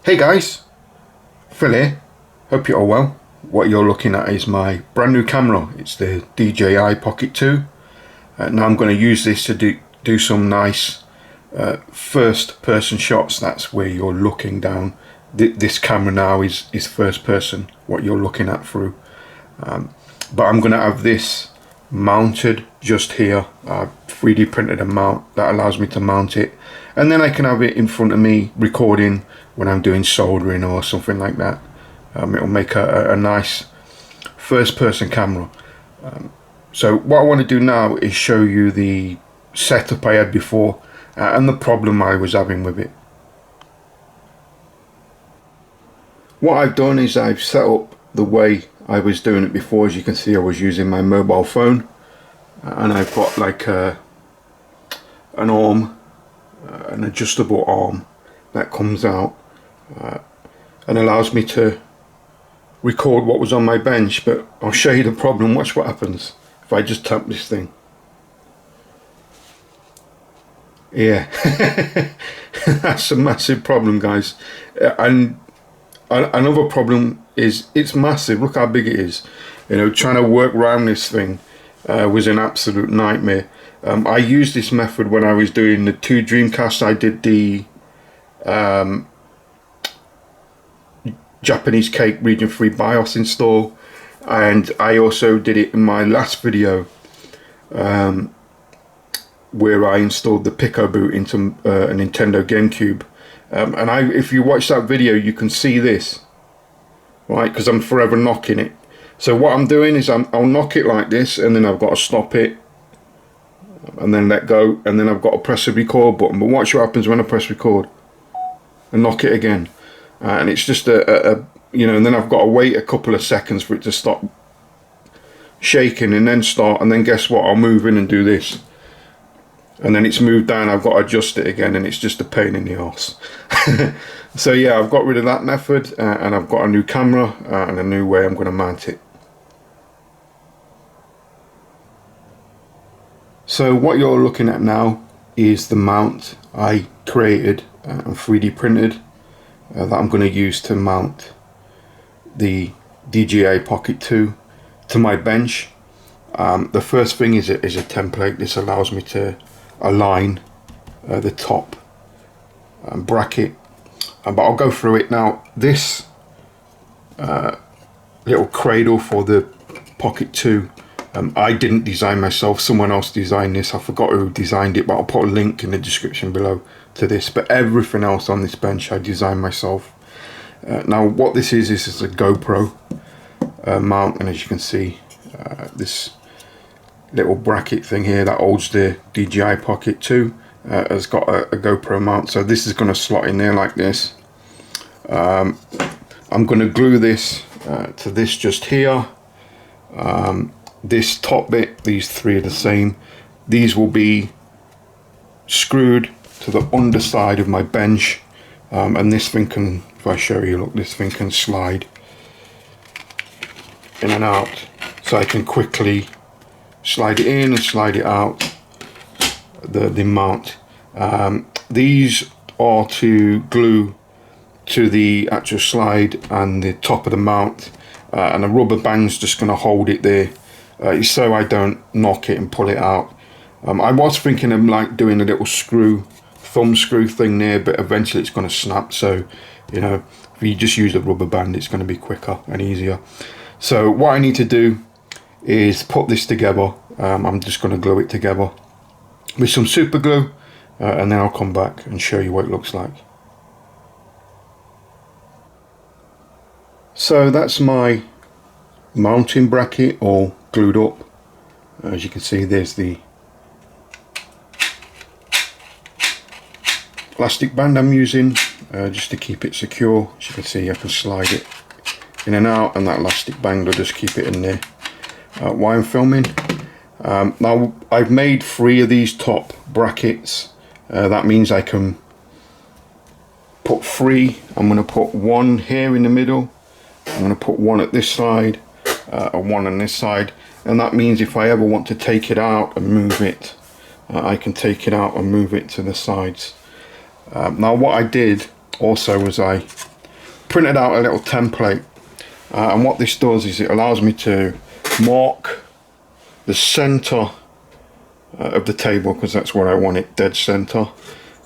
Hey guys, Phil here. Hope you're all well. What you're looking at is my brand new camera. It's the DJI Pocket 2. Now I'm going to use this to do some nice first person shots. That's where you're looking down. This camera now is first person, what you're looking at through. But I'm going to have this mounted just here. I've 3D printed a mount that allows me to mount it, and then I can have it in front of me recording when I'm doing soldering or something like that. It'll make a nice first person camera. So what I want to do now is show you the setup I had before and the problem I was having with it. What I've done is I've set up the way I was doing it before. As you can see, I was using my mobile phone, and I've got like an arm, an adjustable arm that comes out and allows me to record what was on my bench. But I'll show you the problem. Watch what happens if I just tap this thing. Yeah, that's a massive problem, guys. And another problem is it's massive. Look how big it is. You know, trying to work around this thing was an absolute nightmare. I used this method when I was doing the 2 Dreamcasts. I did the Japanese cake region 3 BIOS install, and I also did it in my last video where I installed the Pico boot into a Nintendo GameCube. And if you watch that video, you can see this, right? Because I'm forever knocking it. So what I'm doing is I'll knock it like this, and then I've got to stop it, and then let go, and then I've got to press the record button. But watch what happens when I press record and knock it again. And it's just you know, and then I've got to wait a couple of seconds for it to stop shaking and then start, and then guess what? I'll move in and do this. And then it's moved down, I've got to adjust it again, and it's just a pain in the arse. So yeah, I've got rid of that method, and I've got a new camera and a new way I'm going to mount it. So what you're looking at now is the mount I created and 3D printed that I'm going to use to mount the DJI Pocket 2 to my bench. The first thing is a template. This allows me to align the top bracket, but I'll go through it now. This little cradle for the Pocket 2, I didn't design myself, someone else designed this. I forgot who designed it, but I'll put a link in the description below to this. But everything else on this bench I designed myself. Now what this is a GoPro mount, and as you can see, this little bracket thing here that holds the DJI Pocket 2 has got a GoPro mount. So this is going to slot in there like this. I'm going to glue this to this just here. This top bit, these 3 are the same. These will be screwed to the underside of my bench, and this thing can, if I show you, look, this thing can slide in and out, so I can quickly slide it in and slide it out, the mount. These are to glue to the actual slide and the top of the mount, and a rubber band's just going to hold it there, so I don't knock it and pull it out. I was thinking of like doing a little thumb screw thing there, but eventually it's going to snap. So, you know, if you just use a rubber band, it's going to be quicker and easier. So what I need to do is put this together. I'm just going to glue it together with some super glue, and then I'll come back and show you what it looks like. So that's my mounting bracket all glued up. As you can see, there's the plastic band I'm using just to keep it secure. As you can see, I can slide it in and out, and that elastic band will just keep it in there while I'm filming. Now I've made 3 of these top brackets. That means I can put 3. I'm going to put 1 here in the middle, I'm going to put 1 at this side, and 1 on this side, and that means if I ever want to take it out and move it, I can take it out and move it to the sides. Now what I did also was I printed out a little template, and what this does is it allows me to mark the center of the table, because that's where I want it, dead center.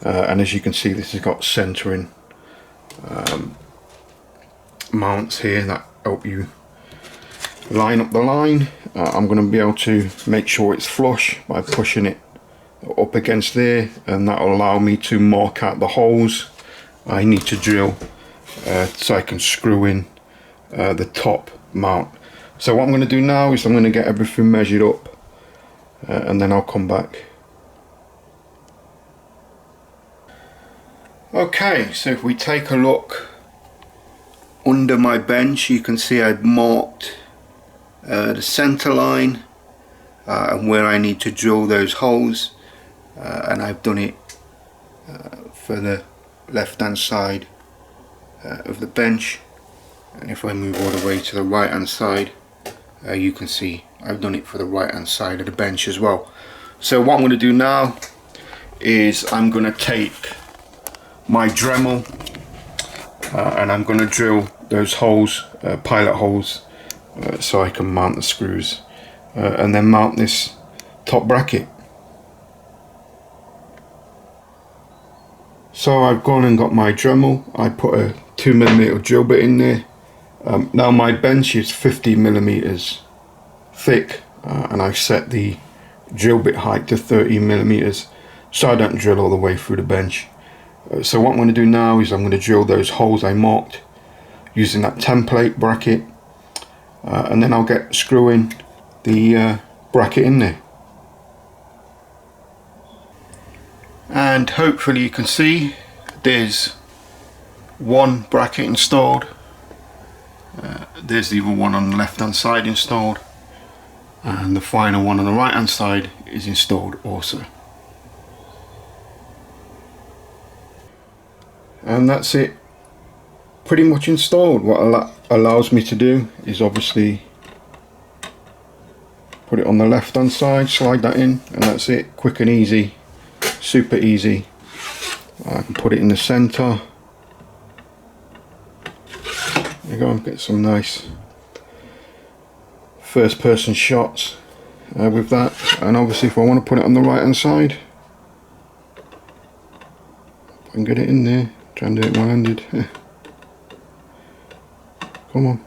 And as you can see, this has got centering mounts here that help you line up the line. I'm going to be able to make sure it's flush by pushing it up against there, and that will allow me to mark out the holes I need to drill so I can screw in the top mount. So what I'm going to do now is I'm going to get everything measured up, and then I'll come back. Okay, so if we take a look under my bench, you can see I've marked the center line and where I need to drill those holes, and I've done it for the left hand side of the bench. And if I move all the way to the right hand side, you can see I've done it for the right hand side of the bench as well. So what I'm going to do now is I'm going to take my Dremel and I'm going to drill those holes, pilot holes, so I can mount the screws and then mount this top bracket. So I've gone and got my Dremel. I put a 2mm drill bit in there. Now my bench is 50mm thick, and I've set the drill bit height to 30mm so I don't drill all the way through the bench. So what I'm going to do now is I'm going to drill those holes I marked using that template bracket, and then I'll get screwing the bracket in there. And hopefully you can see there's one bracket installed, there's the other one on the left hand side installed, and the final one on the right hand side is installed also. And that's it, pretty much installed. What allows me to do is obviously put it on the left hand side, slide that in, and that's it. Quick and easy, super easy. I can put it in the center. There you go, get some nice first person shots with that. And obviously if I want to put it on the right hand side, I can get it in there. Try and do it one-handed. Come on.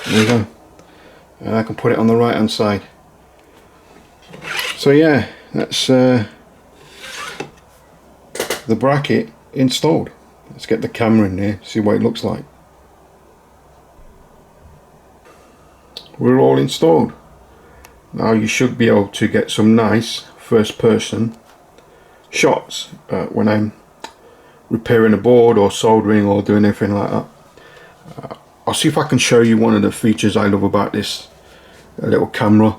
There we go. And I can put it on the right hand side. So yeah, that's the bracket installed. Let's get the camera in there, see what it looks like. We're all installed. Now you should be able to get some nice first person shots when I'm repairing a board or soldering or doing anything like that. I'll see if I can show you one of the features I love about this little camera.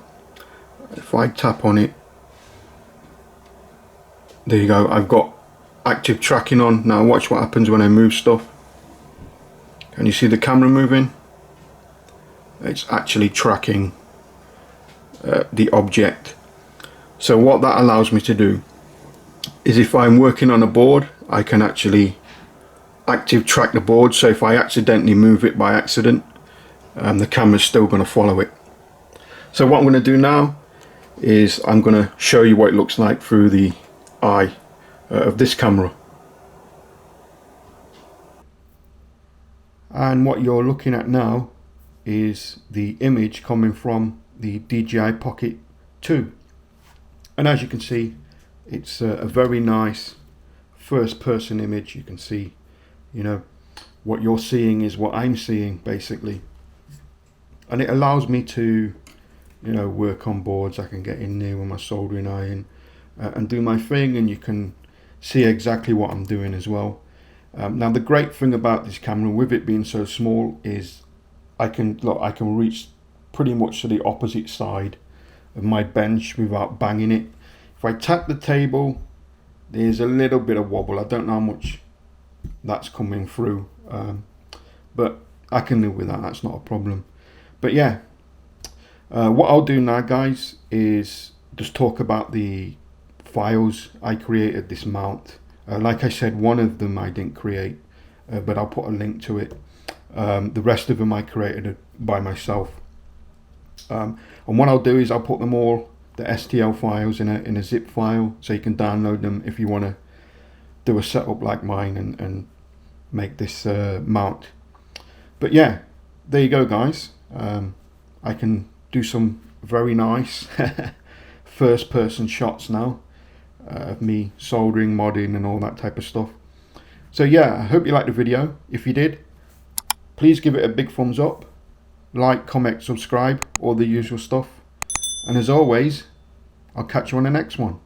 If I tap on it, there you go, I've got active tracking on. Now watch what happens when I move stuff. Can you see the camera moving? It's actually tracking the object. So what that allows me to do is if I'm working on a board, I can actually active track the board, so if I accidentally move it by accident, the camera's still going to follow it. So what I'm going to do now is I'm going to show you what it looks like through the eye of this camera. And what you're looking at now is the image coming from the DJI Pocket 2, and as you can see, it's a very nice first person image. You can see, you know, what you're seeing is what I'm seeing basically, and it allows me to, you know, work on boards. I can get in there with my soldering iron and do my thing, and you can see exactly what I'm doing as well. Now the great thing about this camera, with it being so small, is I can reach pretty much to the opposite side of my bench without banging it. If I tap the table, there's a little bit of wobble. I don't know how much that's coming through, but I can live with that. That's not a problem. But yeah, what I'll do now, guys, is just talk about the files I created this mount. Like I said, one of them I didn't create, but I'll put a link to it. The rest of them I created by myself. And what I'll do is I'll put them all, the STL files, in a zip file, so you can download them if you want to do a setup like mine and make this mount. But yeah, there you go, guys. I can do some very nice first person shots now of me soldering, modding and all that type of stuff. So yeah, I hope you liked the video. If you did, please give it a big thumbs up, like, comment, subscribe, all the usual stuff. And as always, I'll catch you on the next one.